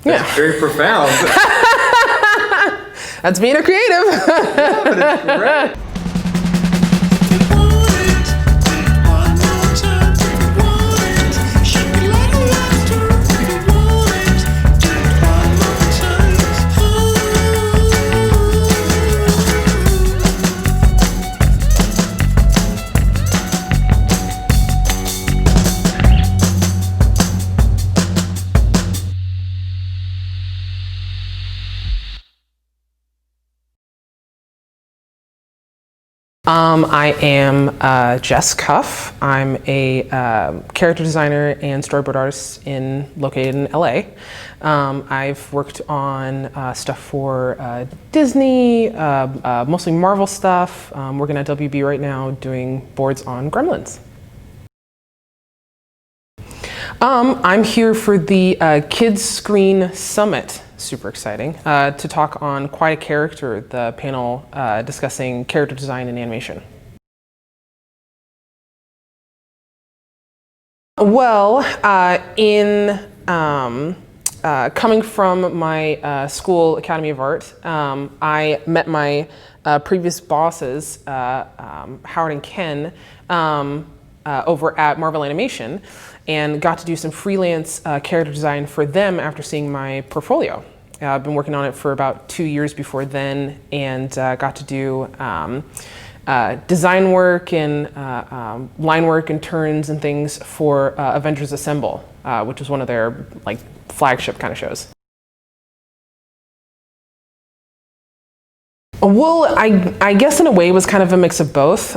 That's very profound. That's being a creative. Yeah, but it's great. I am Jess Cuffe. I'm a character designer and storyboard artist located in LA. I've worked on stuff for Disney, mostly Marvel stuff. Working at WB right now doing boards on Gremlins. I'm here for the Kidscreen Summit. Super exciting, to talk on Quite a Character, the panel discussing character design and animation. Well, coming from my school, Academy of Art, I met my previous bosses, Howard and Ken, over at Marvel Animation, and got to do some freelance character design for them after seeing my portfolio. I've been working on it for about 2 years before then, and got to do design work and line work and turns and things for Avengers Assemble, which was one of their flagship kind of shows. Well, I guess in a way it was kind of a mix of both.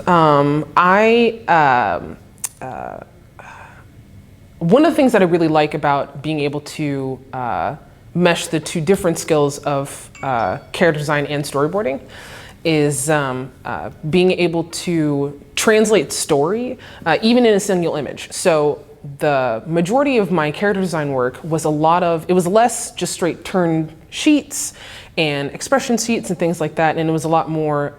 One of the things that I really like about being able to mesh the two different skills of character design and storyboarding is being able to translate story even in a single image. So the majority of my character design work was it was less just straight turn sheets and expression sheets and things like that, and it was a lot more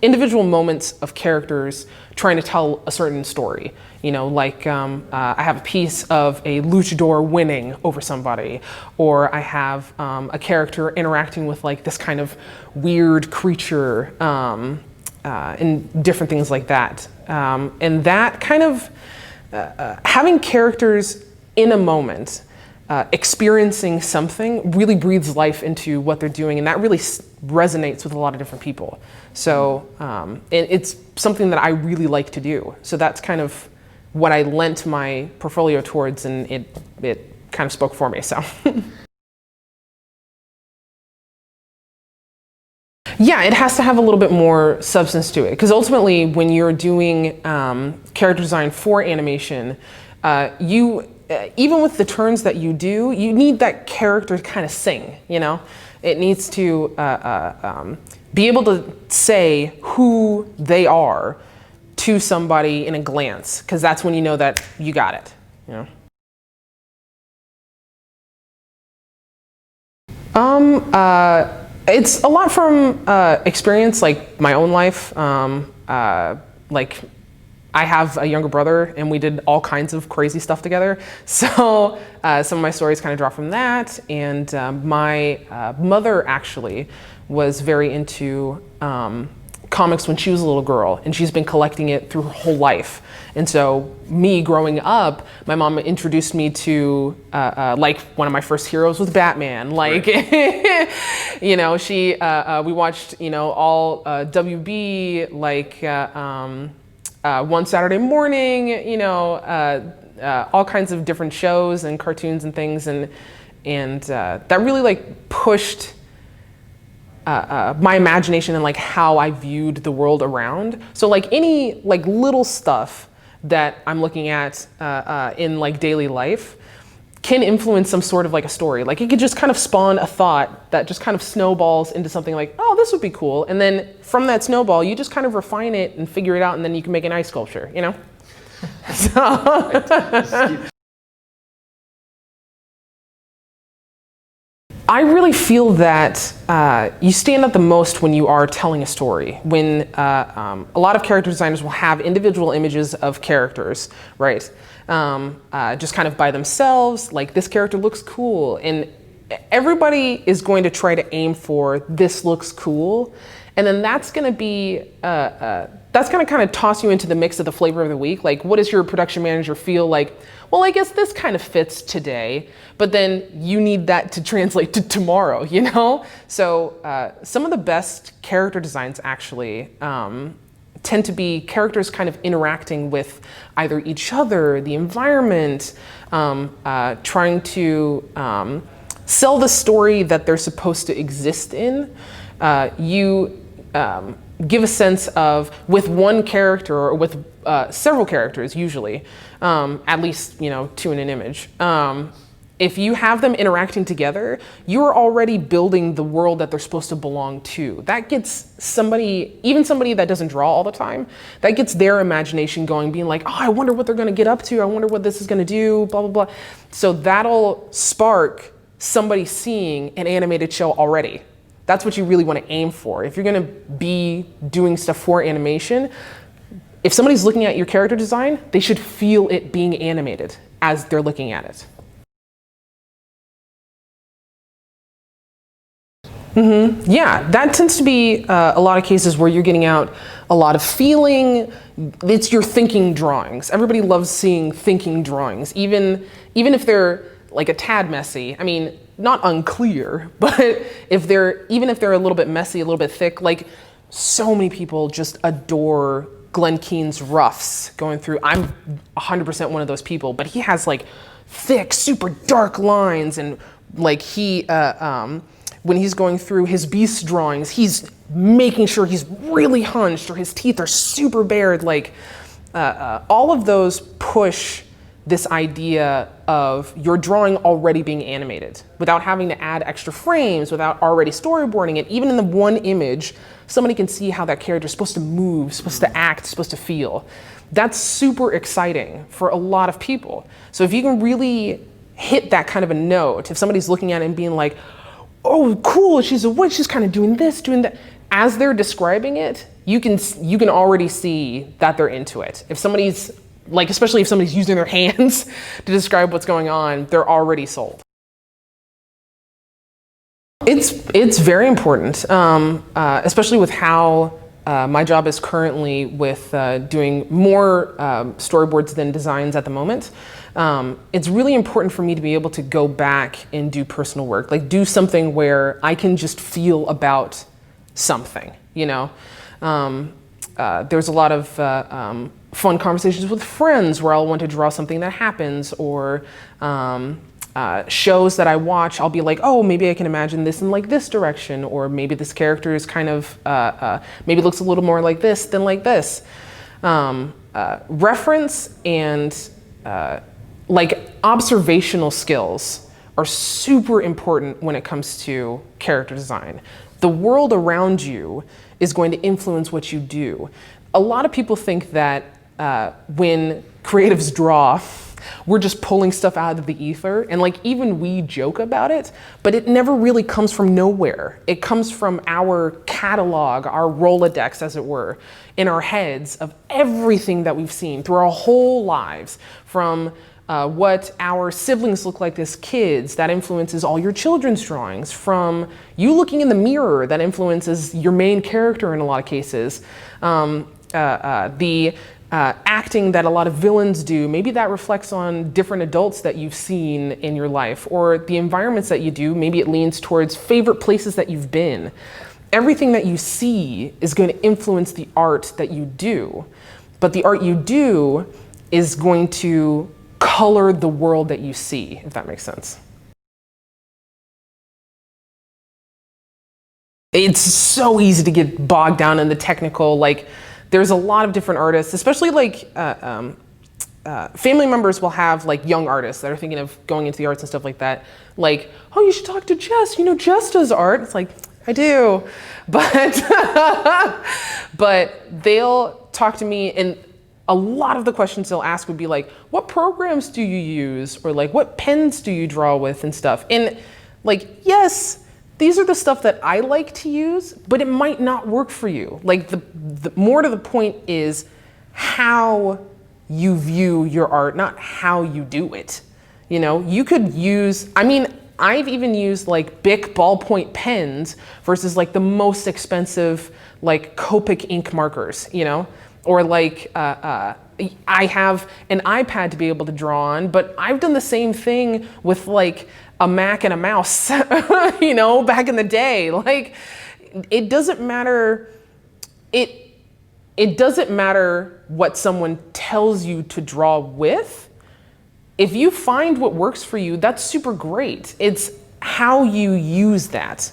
individual moments of characters trying to tell a certain story. You know, like I have a piece of a luchador winning over somebody, or I have a character interacting with this kind of weird creature, and different things like that. And that kind of having characters in a moment experiencing something really breathes life into what they're doing, and that really resonates with a lot of different people. So it's something that I really like to do. So that's kind of what I lent my portfolio towards, and it kind of spoke for me, so. Yeah, it has to have a little bit more substance to it, because ultimately when you're doing character design for animation, even with the turns that you do, you need that character to kind of sing, you know? It needs to be able to say who they are to somebody in a glance, because that's when you know that you got it, you know? It's a lot from experience, like my own life. I have a younger brother, and we did all kinds of crazy stuff together. So some of my stories kind of draw from that. And my mother actually was very into comics when she was a little girl, and she's been collecting it through her whole life. And so me growing up, my mom introduced me to one of my first heroes was Batman. Right. You know, we watched, you know, all WB, One Saturday Morning, you know, all kinds of different shows and cartoons and things, and that really pushed my imagination and how I viewed the world around. So any little stuff that I'm looking at in daily life can influence some sort of a story. It could just kind of spawn a thought that just kind of snowballs into something oh, this would be cool. And then from that snowball, you just kind of refine it and figure it out, and then you can make an ice sculpture, you know? So I really feel that you stand out the most when you are telling a story. When a lot of character designers will have individual images of characters, right? Just kind of by themselves, this character looks cool. And everybody is going to try to aim for this looks cool, and then that's going to be that's going to kind of toss you into the mix of the flavor of the week. Like, what does your production manager feel like? Well, I guess this kind of fits today, but then you need that to translate to tomorrow, you know? So some of the best character designs actually tend to be characters kind of interacting with either each other, the environment, trying to sell the story that they're supposed to exist in. You give a sense of, with one character or with several characters usually, at least, you know, two in an image. If you have them interacting together, you're already building the world that they're supposed to belong to. That gets somebody, even somebody that doesn't draw all the time, that gets their imagination going, being like, oh, I wonder what they're gonna get up to. I wonder what this is gonna do, blah, blah, blah. So that'll spark somebody seeing an animated show already. That's what you really want to aim for. If you're going to be doing stuff for animation, if somebody's looking at your character design, they should feel it being animated as they're looking at it. Yeah, that tends to be a lot of cases where you're getting out a lot of feeling. It's your thinking drawings. Everybody loves seeing thinking drawings, even if they're like a tad messy. I mean, not unclear, but even if they're a little bit messy, a little bit thick, like so many people just adore Glenn Keane's roughs going through. I'm 100% one of those people, but he has like thick, super dark lines, and like when he's going through his beast drawings, he's making sure he's really hunched or his teeth are super bared. Like all of those push this idea of your drawing already being animated without having to add extra frames, without already storyboarding it. Even in the one image, somebody can see how that character is supposed to move, supposed to act, supposed to feel. That's super exciting for a lot of people. So if you can really hit that kind of a note, if somebody's looking at it and being like, oh, cool, she's a witch, she's kind of doing this, doing that. As they're describing it, you can already see that they're into it. If somebody's like, especially if somebody's using their hands to describe what's going on, they're already sold. It's very important, especially with how my job is currently with doing more storyboards than designs at the moment. It's really important for me to be able to go back and do personal work, like do something where I can just feel about something, you know? There's a lot of fun conversations with friends where I'll want to draw something that happens, or shows that I watch, I'll be like, oh, maybe I can imagine this in like this direction, or maybe this character is kind of, maybe looks a little more like this than like this. Reference and like observational skills are super important when it comes to character design. The world around you is going to influence what you do. A lot of people think that when creatives draw, we're just pulling stuff out of the ether, and like even we joke about it, but it never really comes from nowhere. It comes from our catalog, our Rolodex, as it were, in our heads of everything that we've seen through our whole lives, from what our siblings look like as kids, that influences all your children's drawings, from you looking in the mirror, that influences your main character in a lot of cases. Acting that a lot of villains do, maybe that reflects on different adults that you've seen in your life, or the environments that you do, maybe it leans towards favorite places that you've been. Everything that you see is going to influence the art that you do, but the art you do is going to color the world that you see, if that makes sense. It's so easy to get bogged down in the technical, like, there's a lot of different artists, especially like family members will have like young artists that are thinking of going into the arts and stuff like that. Like, oh, you should talk to Jess. You know, Jess does art. It's like, I do, but but they'll talk to me, and a lot of the questions they'll ask would be like, what programs do you use, or like, what pens do you draw with and stuff. And like, yes, these are the stuff that I like to use, but it might not work for you. Like the more to the point is how you view your art, not how you do it. You know, you could use, I mean, I've even used like Bic ballpoint pens versus like the most expensive like Copic ink markers, you know? Or like, I have an iPad to be able to draw on, but I've done the same thing with like a Mac and a mouse, you know, back in the day. Like, it doesn't matter, it doesn't matter what someone tells you to draw with. If you find what works for you, that's super great. It's how you use that.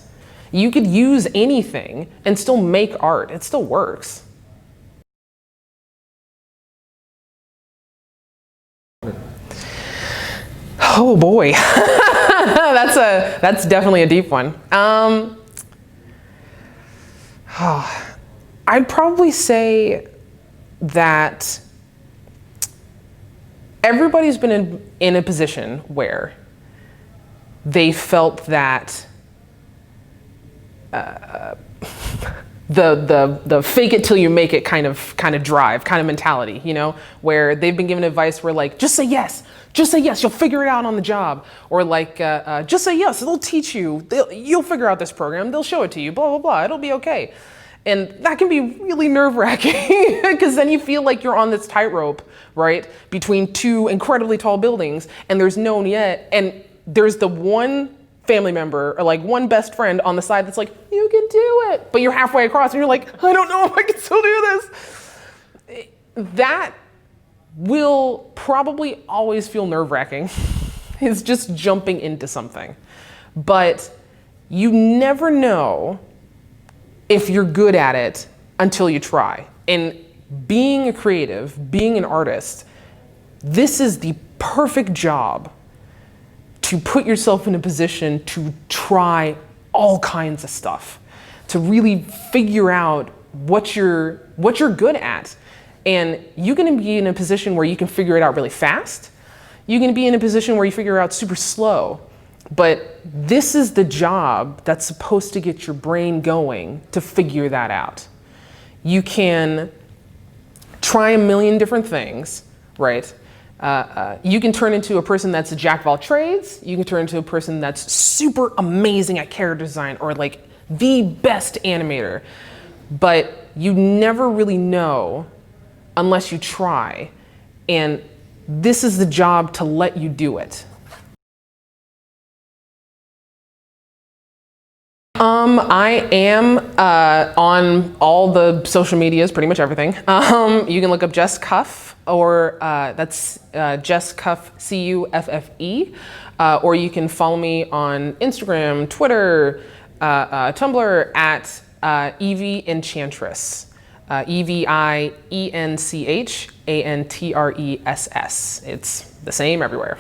You could use anything and still make art. It still works. Oh boy, that's definitely a deep one. I'd probably say that everybody's been in a position where they felt that the fake it till you make it kind of drive, kind of mentality, you know, where they've been given advice where like, just say yes, you'll figure it out on the job. Or like, just say yes, they'll teach you, you'll figure out this program, they'll show it to you, blah, blah, blah, it'll be okay. And that can be really nerve-wracking because then you feel like you're on this tightrope, right, between two incredibly tall buildings and there's no one yet, and there's the one family member or like one best friend on the side that's like, you can do it, but you're halfway across and you're like, I don't know if I can still do this. That will probably always feel nerve-wracking. It's just jumping into something. But you never know if you're good at it until you try. And being a creative, being an artist, this is the perfect job to put yourself in a position to try all kinds of stuff, to really figure out what you're good at. And you're gonna be in a position where you can figure it out really fast. You're gonna be in a position where you figure it out super slow. But this is the job that's supposed to get your brain going to figure that out. You can try a million different things, right? You can turn into a person that's a jack of all trades. You can turn into a person that's super amazing at character design or like the best animator. But you never really know unless you try. And this is the job to let you do it. I am on all the social medias, pretty much everything. You can look up Jess Cuffe, or that's Jess Cuffe, C-U-F-F-E, or you can follow me on Instagram, Twitter, Tumblr at Evie Enchantress, EVIENCHANTRESS. It's the same everywhere.